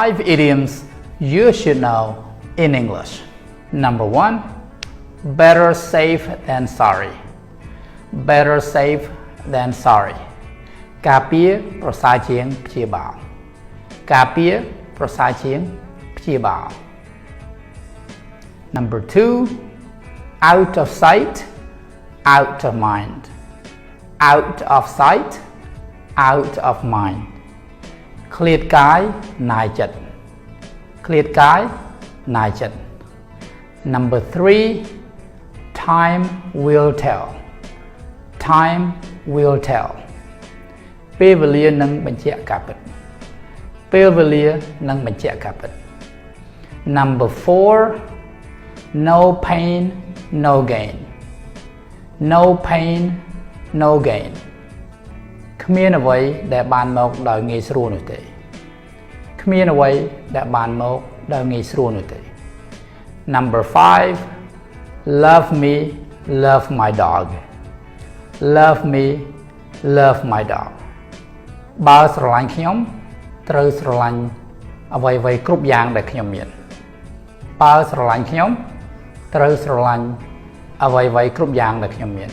5 idioms you should know in English. Number 1, better safe than sorry. Better safe than sorry. ការពារប្រសើរជាងព្យាបាល ការពារប្រសើរជាងព្យាបាល Number 2, out of sight, out of mind. Out of sight, out of mind. ឃ្លាតកាយណាយចិត្ត ឃ្លាតកាយណាយចិត្ត Number 3, time will tell. Time will tell. ពេលវេលានឹងបញ្ជាក់ការពិត ពេលវេលានឹងបញ្ជាក់ការពិត Number 4, no pain, no gain. No pain, no gain. គ្មានអ្វីដែលបានមកដោយងាយស្រួលនោះទេ គ្មានអ្វីដែលបានមកដោយងាយស្រួលនោះទេ Number 5, love me, love my dog. Love me, love my dog. បើស្រឡាញ់ខ្ញុំត្រូវស្រឡាញ់អ្វីៗគ្រប់យ៉ាងដែលខ្ញុំមាន បើស្រឡាញ់ខ្ញុំត្រូវស្រឡាញ់អ្វីៗគ្រប់យ៉ាងដែលខ្ញុំមាន